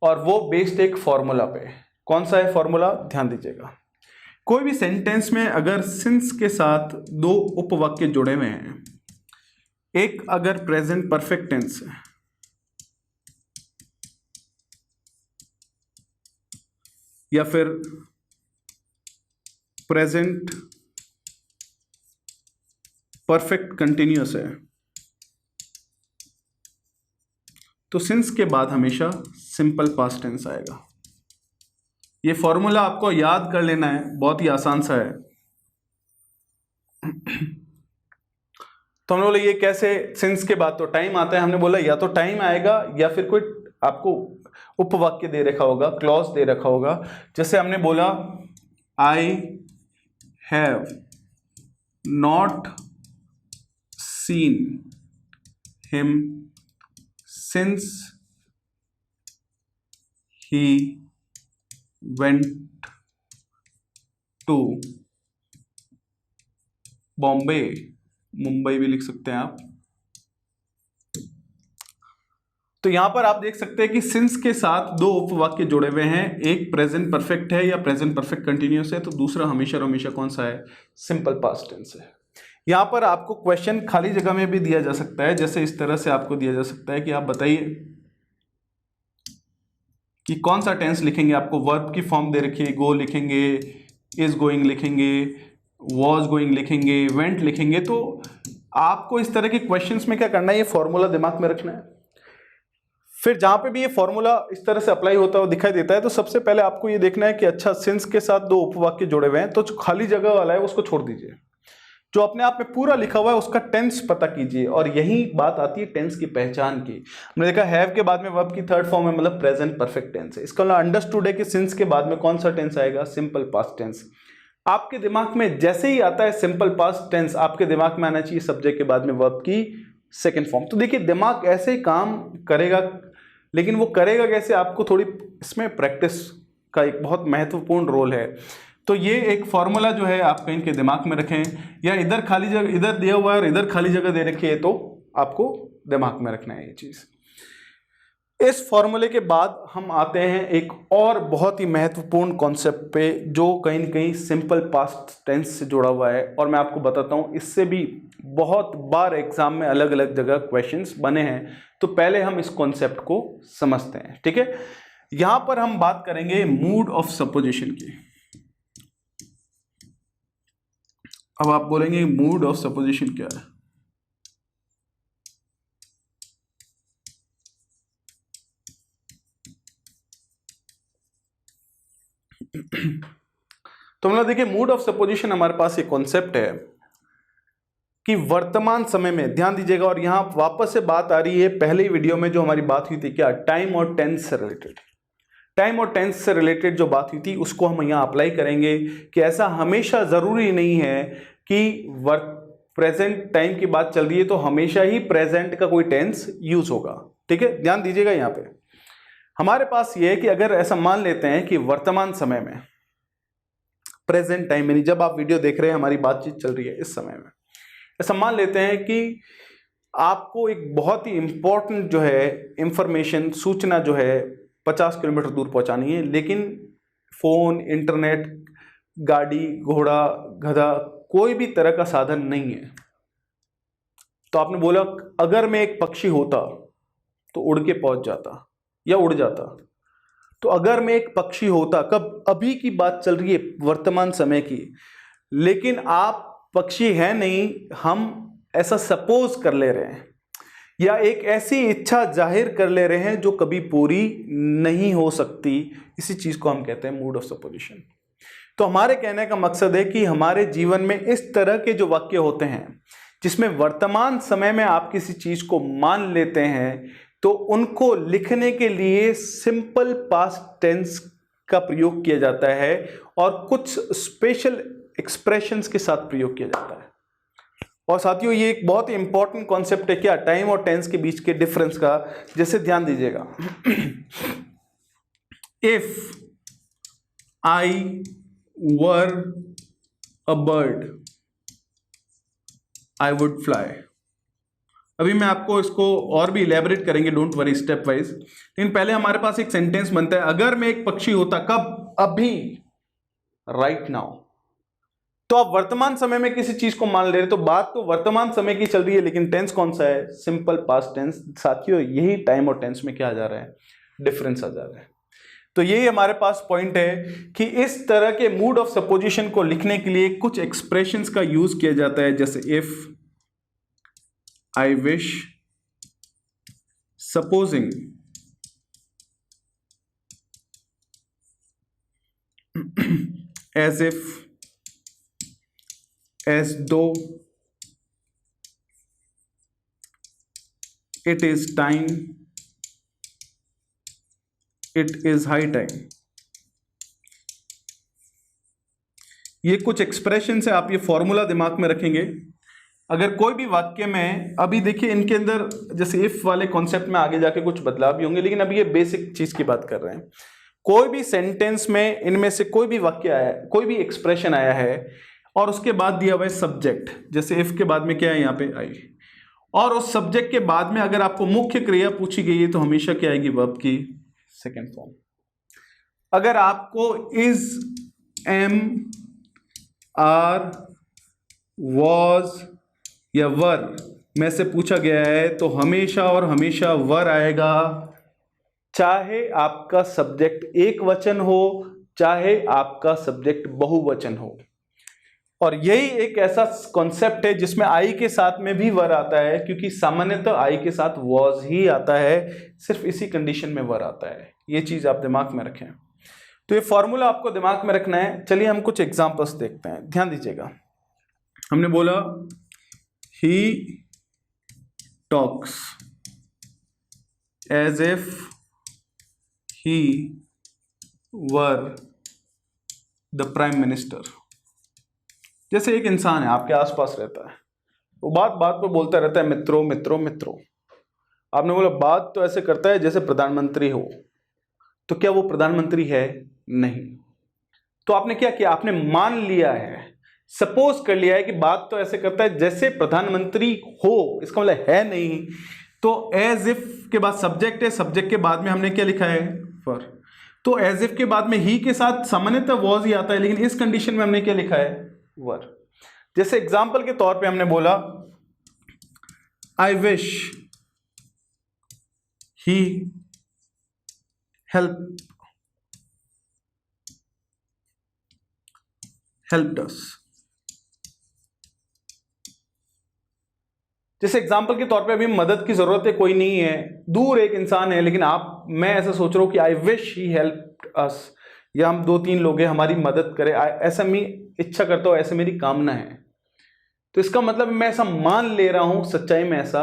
और वो बेस्ड एक फॉर्मूला पे। कौन सा है फॉर्मूला, ध्यान दीजिएगा। कोई भी सेंटेंस में अगर सिंस के साथ दो उपवाक्य जुड़े हुए हैं, एक अगर प्रेजेंट परफेक्ट टेंस है या फिर प्रेजेंट परफेक्ट कंटिन्यूअस है, तो सिंस के बाद हमेशा सिंपल पास्ट टेंस आएगा। ये फॉर्मूला आपको याद कर लेना है, बहुत ही आसान सा है। तो हमने बोला ये कैसे, सिंस के बाद तो टाइम आता है। हमने बोला या तो टाइम आएगा या फिर कोई आपको उपवाक्य दे रखा होगा, क्लॉज दे रखा होगा। जैसे हमने बोला I have not seen him since he went to Bombay, Mumbai भी लिख सकते हैं आप। तो यहां पर आप देख सकते हैं कि सिंस के साथ दो उपवाक्य जुड़े हुए हैं, एक प्रेजेंट परफेक्ट है या प्रेजेंट परफेक्ट कंटिन्यूअस है, तो दूसरा हमेशा और हमेशा कौन सा है, सिंपल पास्ट टेंस है। यहां पर आपको क्वेश्चन खाली जगह में भी दिया जा सकता है, जैसे इस तरह से आपको दिया जा सकता है कि आप बताइए कि कौन सा टेंस लिखेंगे। आपको वर्ब की फॉर्म दे रखी है, गो लिखेंगे, इज गोइंग लिखेंगे, वॉज गोइंग लिखेंगे, वेंट लिखेंगे। तो आपको इस तरह के क्वेश्चंस में क्या करना है, ये फॉर्मूला दिमाग में रखना है। फिर जहां पे भी ये फॉर्मूला इस तरह से अप्लाई होता है दिखाई देता है, तो सबसे पहले आपको ये देखना है कि अच्छा सिंस के साथ दो उपवाक्य जुड़े हुए हैं, तो जो खाली जगह वाला है उसको छोड़ दीजिए, जो अपने आप में पूरा लिखा हुआ है उसका टेंस पता कीजिए। और यही बात आती है टेंस की पहचान की। हमने देखा हैव के बाद में वर्ब की थर्ड फॉर्म है, मतलब प्रेजेंट परफेक्ट टेंस है। इसका अंडरस्टूड है कि सिंस के बाद में कौन सा टेंस आएगा, सिंपल पास्ट टेंस। आपके दिमाग में जैसे ही आता है सिंपल पास्ट टेंस, आपके दिमाग में आना चाहिए सब्जेक्ट के बाद में वर्ब की सेकेंड फॉर्म। तो देखिए दिमाग ऐसे ही काम करेगा, लेकिन वो करेगा कैसे, आपको थोड़ी इसमें प्रैक्टिस का एक बहुत महत्वपूर्ण रोल है। तो ये एक फॉर्मूला जो है आप कहीं के दिमाग में रखें, या इधर खाली जगह इधर दिया हुआ है और इधर खाली जगह दे रखी है, तो आपको दिमाग में रखना है ये चीज। इस फॉर्मूले के बाद हम आते हैं एक और बहुत ही महत्वपूर्ण कॉन्सेप्ट पे, जो कहीं न कहीं सिंपल पास्ट टेंस से जुड़ा हुआ है। और मैं आपको बताता हूँ, इससे भी बहुत बार एग्जाम में अलग अलग जगह क्वेश्चंस बने हैं। तो पहले हम इस कॉन्सेप्ट को समझते हैं, ठीक है। यहां पर हम बात करेंगे मूड ऑफ सपोजिशन की। अब आप बोलेंगे मूड ऑफ सपोजिशन क्या है। तो मतलब देखिए मूड ऑफ सपोजिशन हमारे पास एक कॉन्सेप्ट है कि वर्तमान समय में, ध्यान दीजिएगा, और यहां वापस से बात आ रही है पहले वीडियो में जो हमारी बात हुई थी, क्या, टाइम और टेंस से रिलेटेड। टाइम और टेंस से रिलेटेड जो बात हुई थी उसको हम यहां अप्लाई करेंगे कि ऐसा हमेशा जरूरी नहीं है कि प्रेजेंट टाइम की बात चल रही है तो हमेशा ही प्रेजेंट का कोई टेंस यूज होगा, ठीक है। ध्यान दीजिएगा, यहां पे हमारे पास ये है कि अगर ऐसा मान लेते हैं कि वर्तमान समय में, प्रेजेंट टाइम यानी जब आप वीडियो देख रहे हैं, हमारी बातचीत चल रही है इस समय में, ऐसा मान लेते हैं कि आपको एक बहुत ही इंपॉर्टेंट जो है इंफॉर्मेशन, सूचना जो है 50 किलोमीटर दूर पहुंचानी है, लेकिन फोन, इंटरनेट, गाड़ी, घोड़ा, गधा, कोई भी तरह का साधन नहीं है। तो आपने बोला अगर मैं एक पक्षी होता तो उड़ के पहुंच जाता या उड़ जाता। तो अगर मैं एक पक्षी होता, कब, अभी की बात चल रही है, वर्तमान समय की, लेकिन आप पक्षी है नहीं, हम ऐसा सपोज कर ले रहे हैं या एक ऐसी इच्छा जाहिर कर ले रहे हैं जो कभी पूरी नहीं हो सकती। इसी चीज को हम कहते हैं मूड ऑफ सपोजिशन। तो हमारे कहने का मकसद है कि हमारे जीवन में इस तरह के जो वाक्य होते हैं जिसमें वर्तमान समय में आप किसी चीज को मान लेते हैं, तो उनको लिखने के लिए सिंपल पास्ट टेंस का प्रयोग किया जाता है और कुछ स्पेशल एक्सप्रेशंस के साथ प्रयोग किया जाता है। और साथियों ये एक बहुत ही इंपॉर्टेंट कॉन्सेप्ट है, क्या, टाइम और टेंस के बीच के डिफरेंस का। जैसे ध्यान दीजिएगा, if I were a bird I would fly. अभी मैं आपको इसको और भी इलेबोरेट करेंगे, डोंट वरी, स्टेप वाइज। लेकिन पहले हमारे पास एक सेंटेंस बनता है, अगर मैं एक पक्षी होता, कब, अभी, राइट नाउ। तो आप वर्तमान समय में किसी चीज को मान ले रहे, तो बात तो वर्तमान समय की चल रही है, लेकिन टेंस कौन सा है, सिंपल पास्ट टेंस। साथियों यही टाइम और टेंस में क्या आ जा रहा है, डिफरेंस आ जा रहा है। तो यही हमारे पास पॉइंट है कि इस तरह के मूड ऑफ सपोजिशन को लिखने के लिए कुछ एक्सप्रेशंस का यूज किया जाता है, जैसे if, I wish, supposing, as if, as though, it is time, it is high time। ये कुछ एक्सप्रेशन है, आप ये फॉर्मूला दिमाग में रखेंगे। अगर कोई भी वाक्य में, अभी देखिए इनके अंदर जैसे इफ वाले कॉन्सेप्ट में आगे जाके कुछ बदलाव भी होंगे, लेकिन अभी ये बेसिक चीज की बात कर रहे हैं। कोई भी सेंटेंस में इनमें से कोई भी वाक्य आया है, कोई भी एक्सप्रेशन आया है और उसके बाद दिया हुआ है सब्जेक्ट, जैसे इफ के बाद में क्या है यहाँ पे, आई, और उस सब्जेक्ट के बाद में अगर आपको मुख्य क्रिया पूछी गई है तो हमेशा क्या आएगी, वर्ब की सेकेंड फॉर्म। अगर आपको इज, एम, आर, वॉज या वर में से पूछा गया है तो हमेशा और हमेशा वर आएगा, चाहे आपका सब्जेक्ट एक वचन हो, चाहे आपका सब्जेक्ट बहुवचन हो। और यही एक ऐसा कॉन्सेप्ट है जिसमें आई के साथ में भी वर आता है, क्योंकि सामान्यतः आई के साथ वॉज ही आता है, सिर्फ इसी कंडीशन में वर आता है। ये चीज आप दिमाग में रखें। तो ये फॉर्मूला आपको दिमाग में रखना है। चलिए हम कुछ एग्जांपल्स देखते हैं, ध्यान दीजिएगा। हमने बोला he talks as if he were the prime minister. जैसे एक इंसान है, आपके आसपास रहता है, वो बात बात पे बोलता रहता है मित्रों मित्रों मित्रों। आपने बोला बात तो ऐसे करता है जैसे प्रधानमंत्री हो, तो क्या वो प्रधानमंत्री है? नहीं। तो आपने क्या किया, आपने मान लिया है, सपोज कर लिया है कि बात तो ऐसे करता है जैसे प्रधानमंत्री हो, इसका मतलब है नहीं। तो एज इफ के बाद सब्जेक्ट है, सब्जेक्ट के बाद में हमने क्या लिखा है, वर। तो एज इफ के बाद में ही के साथ सामान्यतः वॉज ही आता है, लेकिन इस कंडीशन में हमने क्या लिखा है, वर। जैसे एग्जाम्पल के तौर पे हमने बोला आई विश ही हेल्प्ड अस। जैसे एग्जाम्पल के तौर पे अभी मदद की जरूरत है, कोई नहीं है, दूर एक इंसान है, लेकिन मैं ऐसा सोच रहा हूं कि आई विश ही हेल्प्ड अस, या हम 2-3 लोग हैं, हमारी मदद करें, ऐसा मैं इच्छा करता हूं, ऐसे मेरी कामना है। तो इसका मतलब मैं ऐसा मान ले रहा हूं, सच्चाई में ऐसा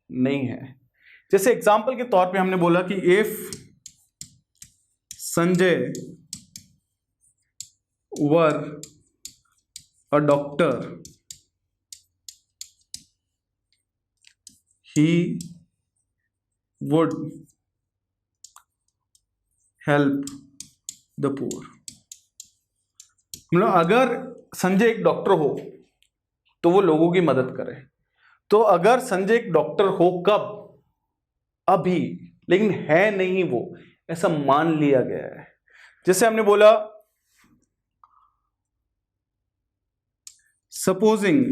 नहीं है। जैसे एग्जाम्पल के तौर पे हमने बोला कि if Sanjay were a doctor he would help the poor। मतलब अगर संजय एक डॉक्टर हो तो वो लोगों की मदद करे। तो अगर संजय एक डॉक्टर हो कब, अभी, लेकिन है नहीं वो, ऐसा मान लिया गया है। जैसे हमने बोला supposing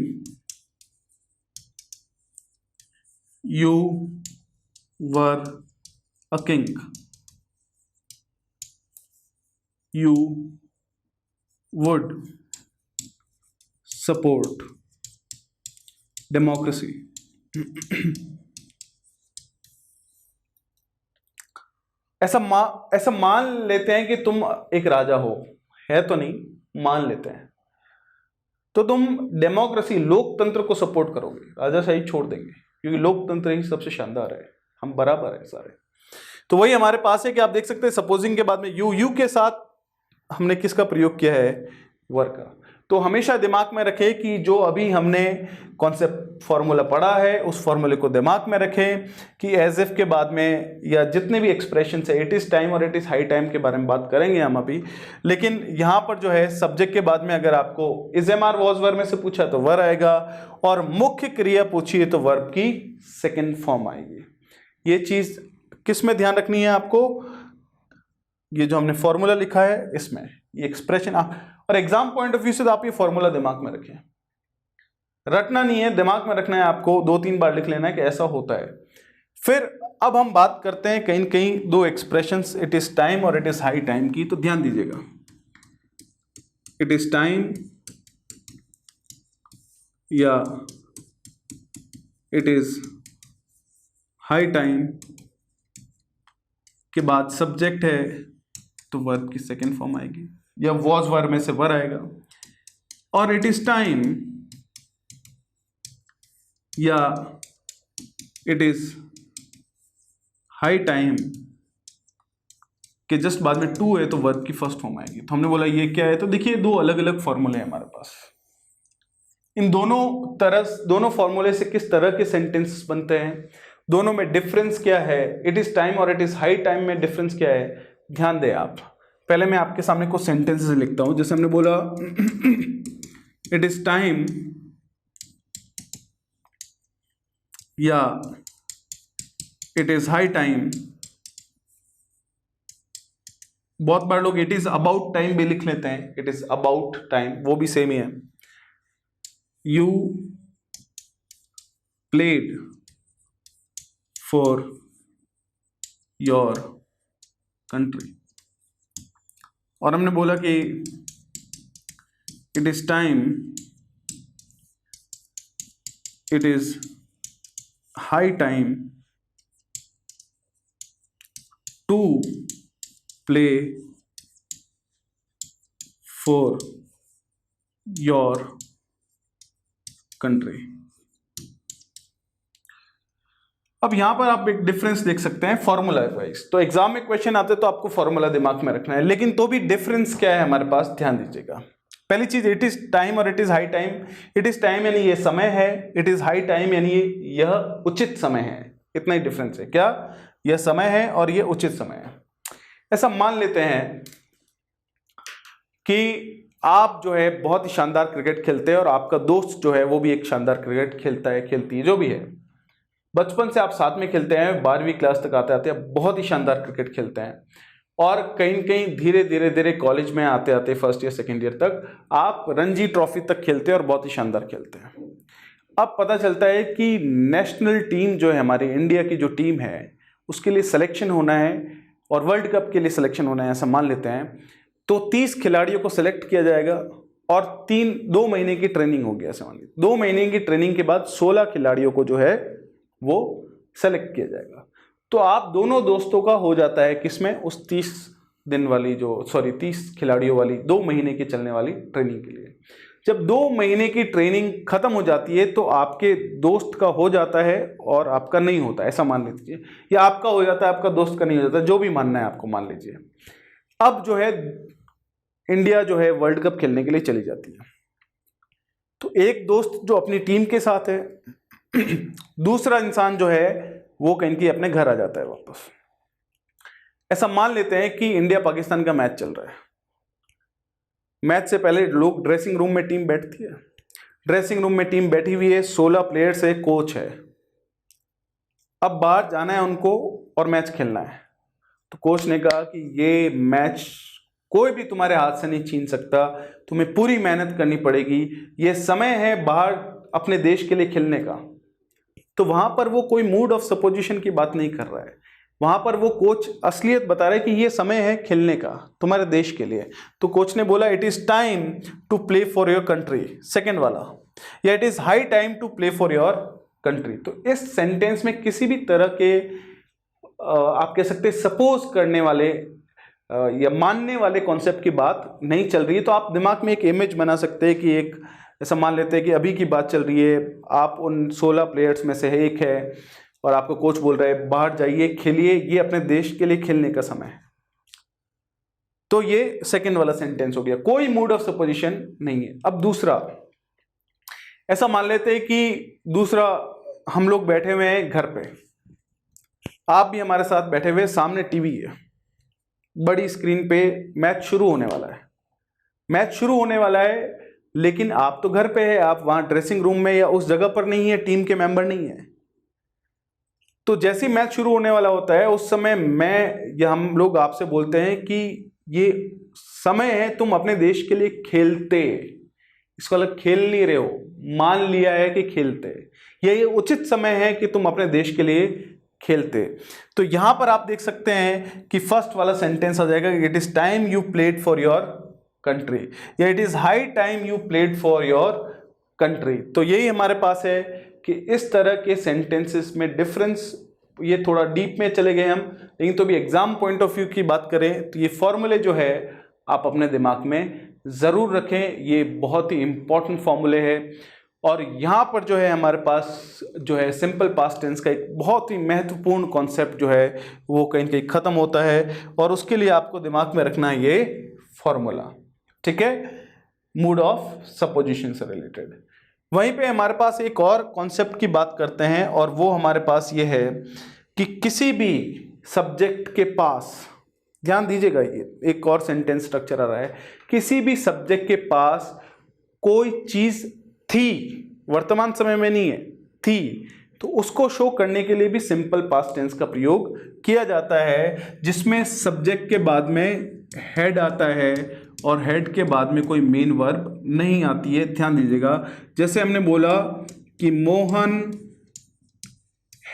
you were a king, you would support democracy। ऐसा मान लेते हैं कि तुम एक राजा हो, है तो नहीं, मान लेते हैं, तो तुम डेमोक्रेसी, लोकतंत्र को सपोर्ट करोगे, राजाशाही छोड़ देंगे, क्योंकि लोकतंत्र ही सबसे शानदार है, हम बराबर है सारे। तो वही हमारे पास है कि आप देख सकते हैं सपोजिंग के बाद में यू के साथ हमने किसका प्रयोग किया है, वर का। तो हमेशा दिमाग में रखें कि जो अभी हमने कॉन्सेप्ट फॉर्मूला पढ़ा है उस फॉर्मूले को दिमाग में रखें कि एज इफ के बाद में या जितने भी एक्सप्रेशन है, इट इज टाइम और इट इज हाई टाइम के बारे में बात करेंगे हम अभी, लेकिन यहाँ पर जो है सब्जेक्ट के बाद में अगर आपको इज, एम, आर, वॉज, वर में से पूछा तो वर आएगा, और मुख्य क्रिया पूछी है तो वर्ब की सेकेंड फॉर्म आएगी। ये चीज किस में ध्यान रखनी है आपको, ये जो हमने फॉर्मूला लिखा है इसमें, ये एक्सप्रेशन और एग्जाम पॉइंट ऑफ व्यू से तो आप ये फॉर्मूला दिमाग में रखें, रटना नहीं है, दिमाग में रखना है आपको, 2-3 बार लिख लेना है कि ऐसा होता है। फिर अब हम बात करते हैं कहीं कहीं 2 एक्सप्रेशंस, इट इज टाइम और इट इज हाई टाइम की। तो ध्यान दीजिएगा, इट इज टाइम या इट इज हाई टाइम के बाद सब्जेक्ट है तो वर्ब की सेकेंड फॉर्म आएगी, या वॉज वर्ब में से वर आएगा। और इट इज टाइम या इट इज हाई टाइम के जस्ट बाद में टू है तो वर्ब की फर्स्ट फॉर्म आएगी। तो हमने बोला ये क्या है, तो देखिए 2 अलग अलग फॉर्मूले हैं हमारे पास। इन दोनों फॉर्मूले से किस तरह के सेंटेंस बनते हैं, दोनों में डिफरेंस क्या है, इट इज टाइम और इट इज हाई टाइम में डिफरेंस क्या है, ध्यान दें आप। पहले मैं आपके सामने कुछ सेंटेंसेस लिखता हूं। जैसे हमने बोला इट इज टाइम या इट इज हाई टाइम, बहुत बार लोग इट इज अबाउट टाइम भी लिख लेते हैं, इट इज अबाउट टाइम, वो भी सेम ही है। You played for your country, और हमने बोला कि it is time, it is high time to play for your country. अब यहां पर आप एक डिफरेंस देख सकते हैं फॉर्मूला वाइज। तो एग्जाम में क्वेश्चन आते तो आपको फॉर्मूला दिमाग में रखना है, लेकिन तो भी डिफरेंस क्या है हमारे पास, ध्यान दीजिएगा। पहली चीज, इट इज टाइम और it is high time. It is time यानी ये समय है, इट इज हाई टाइम यानी यह उचित समय है। इतना ही डिफरेंस है, क्या, यह समय है और यह उचित समय है। ऐसा मान लेते हैं कि आप जो है बहुत ही शानदार क्रिकेट खेलते हैं और आपका दोस्त जो है वो भी एक शानदार क्रिकेट खेलता है, खेलती है, जो भी है। बचपन से आप साथ में खेलते हैं, 12वीं क्लास तक आते आते बहुत ही शानदार क्रिकेट खेलते हैं, और कहीं कहीं धीरे धीरे धीरे कॉलेज में आते आते फर्स्ट ईयर सेकेंड ईयर तक आप रणजी ट्रॉफी तक खेलते हैं और बहुत ही शानदार खेलते हैं। अब पता चलता है कि नेशनल टीम जो है हमारी इंडिया की जो टीम है उसके लिए सिलेक्शन होना है और वर्ल्ड कप के लिए सिलेक्शन होना है, ऐसा मान लेते हैं। तो 30 खिलाड़ियों को सिलेक्ट किया जाएगा और 2 महीने की ट्रेनिंग होगी, ऐसा मान लीजिए। 2 महीने की ट्रेनिंग के बाद 16 खिलाड़ियों को जो है वो सेलेक्ट किया जाएगा। तो आप दोनों दोस्तों का हो जाता है किसमें, उस 30 खिलाड़ियों वाली 2 महीने की चलने वाली ट्रेनिंग के लिए। जब 2 महीने की ट्रेनिंग खत्म हो जाती है तो आपके दोस्त का हो जाता है और आपका नहीं होता, ऐसा मान लीजिए, या आपका हो जाता है आपका दोस्त का नहीं हो जाता, जो भी मानना है आपको, मान लीजिए। अब जो है इंडिया जो है वर्ल्ड कप खेलने के लिए चली जाती है। तो एक दोस्त जो अपनी टीम के साथ है, दूसरा इंसान जो है वो कहीं की अपने घर आ जाता है वापस। ऐसा मान लेते हैं कि इंडिया पाकिस्तान का मैच चल रहा है। मैच से पहले लोग ड्रेसिंग रूम में टीम बैठती है, ड्रेसिंग रूम में टीम बैठी हुई है, 16 प्लेयर्स है, कोच है। अब बाहर जाना है उनको और मैच खेलना है। तो कोच ने कहा कि ये मैच कोई भी तुम्हारे हाथ से नहीं छीन सकता, तुम्हें पूरी मेहनत करनी पड़ेगी, ये समय है बाहर अपने देश के लिए खेलने का। तो वहां पर वो कोई मूड ऑफ सपोजिशन की बात नहीं कर रहा है, वहां पर वो कोच असलियत बता रहा है कि ये समय है खेलने का तुम्हारे देश के लिए। तो कोच ने बोला it is time to play for your country, second वाला, या it is high time to play for your country. तो इस सेंटेंस में किसी भी तरह के आप कह सकते सपोज करने वाले या मानने वाले कॉन्सेप्ट की बात नहीं चल रही है। तो आप दिमाग में एक इमेज बना सकते हैं कि एक ऐसा मान लेते हैं कि अभी की बात चल रही है, आप उन 16 प्लेयर्स में से एक है और आपको कोच बोल रहा है बाहर जाइए खेलिए, ये अपने देश के लिए खेलने का समय है। तो ये सेकंड वाला सेंटेंस हो गया, कोई मूड ऑफ सपोजिशन नहीं है। अब दूसरा, ऐसा मान लेते हैं कि दूसरा हम लोग बैठे हुए हैं घर पे, आप भी हमारे साथ बैठे हुए, सामने टीवी है, बड़ी स्क्रीन पे मैच शुरू होने वाला है। मैच शुरू होने वाला है लेकिन आप तो घर पे है, आप वहां ड्रेसिंग रूम में या उस जगह पर नहीं है, टीम के मेंबर नहीं है। तो जैसे ही मैच शुरू होने वाला होता है उस समय मैं या हम लोग आपसे बोलते हैं कि ये समय है तुम अपने देश के लिए खेलते, इसको अलग खेल नहीं रहे हो, मान लिया है कि खेलते, ये उचित समय है कि तुम अपने देश के लिए खेलते। तो यहां पर आप देख सकते हैं कि फर्स्ट वाला सेंटेंस आ जाएगा, it is time you played for your country, या it is high time you played for your country. तो यही हमारे पास है कि इस तरह के सेंटेंसेस में डिफरेंस, ये थोड़ा डीप में चले गए हम, लेकिन तो भी एग्जाम पॉइंट ऑफ व्यू की बात करें तो ये फॉर्मूले जो है आप अपने दिमाग में जरूर रखें, ये बहुत ही इंपॉर्टेंट फॉर्मूले है। और यहाँ पर जो है हमारे पास जो है सिंपल पास्ट टेंस का एक बहुत ही महत्वपूर्ण कॉन्सेप्ट जो है वो कहीं कहीं ख़त्म होता है, और उसके लिए आपको दिमाग में रखना है ये फॉर्मूला, ठीक है, मूड ऑफ सपोजिशन से रिलेटेड। वहीं पे हमारे पास एक और कॉन्सेप्ट की बात करते हैं, और वो हमारे पास ये है कि किसी भी सब्जेक्ट के पास, ध्यान दीजिएगा ये एक और सेंटेंस स्ट्रक्चर आ रहा है, किसी भी सब्जेक्ट के पास कोई चीज़ थी, वर्तमान समय में नहीं है, थी, तो उसको शो करने के लिए भी सिंपल पास्ट टेंस का प्रयोग किया जाता है, जिसमें सब्जेक्ट के बाद में हेड आता है और हेड के बाद में कोई मेन वर्ब नहीं आती है। ध्यान दीजिएगा, जैसे हमने बोला कि मोहन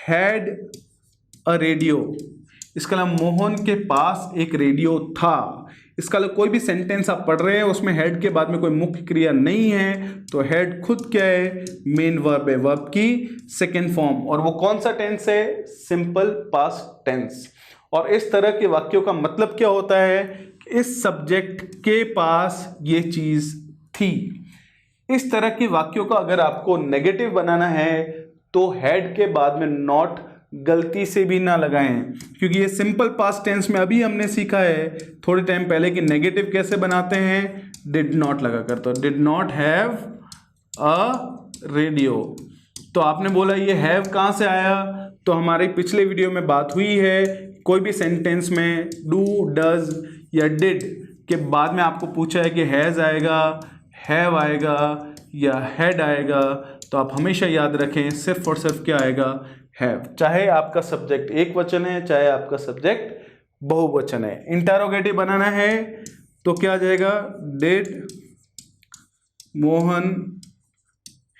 हैड अ रेडियो, इसका मतलब मोहन के पास एक रेडियो था। इसका मतलब कोई भी सेंटेंस आप पढ़ रहे हैं उसमें हेड के बाद में कोई मुख्य क्रिया नहीं है, तो हेड खुद क्या है, मेन वर्ब है, वर्ब की सेकेंड फॉर्म। और वो कौन सा टेंस है, सिंपल पास्ट टेंस। और इस तरह के वाक्यों का मतलब क्या होता है कि इस सब्जेक्ट के पास ये चीज थी। इस तरह के वाक्यों का अगर आपको नेगेटिव बनाना है तो हेड के बाद में नॉट गलती से भी ना लगाएं, क्योंकि ये सिंपल पास्ट टेंस में अभी हमने सीखा है थोड़े टाइम पहले कि नेगेटिव कैसे बनाते हैं, डिड नॉट लगा कर। तो did not have a radio, तो आपने बोला ये हैव कहाँ से आया, तो हमारे पिछले वीडियो में बात हुई है, कोई भी सेंटेंस में डू, डज या डिड के बाद में आपको पूछा है कि हैज़ आएगा, हैव आएगा या हैड आएगा, तो आप हमेशा याद रखें सिर्फ और सिर्फ क्या आएगा, हैव। चाहे आपका सब्जेक्ट एक वचन है, चाहे आपका सब्जेक्ट बहुवचन है। इंटरोगेटिव बनाना है तो क्या आ जाएगा, did Mohan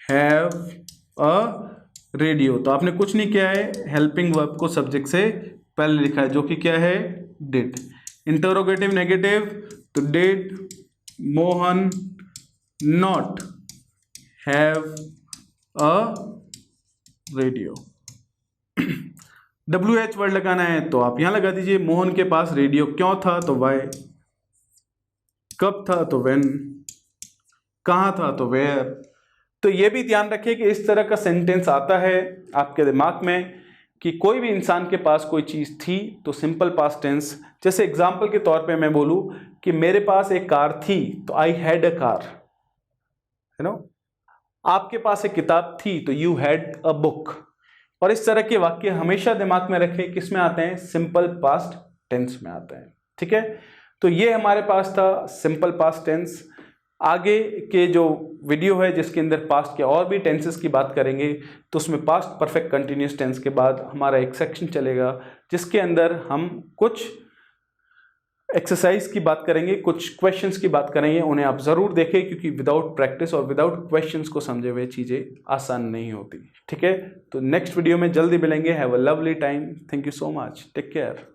have a radio. तो आपने कुछ नहीं किया है, हेल्पिंग वर्ब को सब्जेक्ट से पहले लिखा है, जो कि क्या है, डिड। इंटरोगेटिव नेगेटिव, तो did Mohan not have a radio. WH word लगाना है तो आप यहां लगा दीजिए, मोहन के पास रेडियो क्यों था, तो वाई, कब था तो व्हेन, कहां था तो वेयर। तो ये भी ध्यान रखिए कि इस तरह का सेंटेंस आता है आपके दिमाग में कि कोई भी इंसान के पास कोई चीज थी तो सिंपल पास्ट टेंस। जैसे एग्जांपल के तौर पे मैं बोलूं कि मेरे पास एक कार थी, तो I had a car, you know. आपके पास एक किताब थी तो यू हैड अ बुक। और इस तरह के वाक्य हमेशा दिमाग में रखें, किस में आते हैं, सिंपल पास्ट टेंस में आते हैं। ठीक है, तो ये हमारे पास था सिंपल पास्ट टेंस। आगे के जो वीडियो है जिसके अंदर पास्ट के और भी टेंसेस की बात करेंगे, तो उसमें पास्ट परफेक्ट कंटिन्यूस टेंस के बाद हमारा एक सेक्शन चलेगा जिसके अंदर हम कुछ एक्सरसाइज की बात करेंगे, कुछ क्वेश्चंस की बात करेंगे। उन्हें आप ज़रूर देखें, क्योंकि विदाउट प्रैक्टिस और विदाउट क्वेश्चंस को समझे हुए चीज़ें आसान नहीं होती। ठीक है, तो नेक्स्ट वीडियो में जल्दी मिलेंगे। Have a lovely time, thank you so much, take care.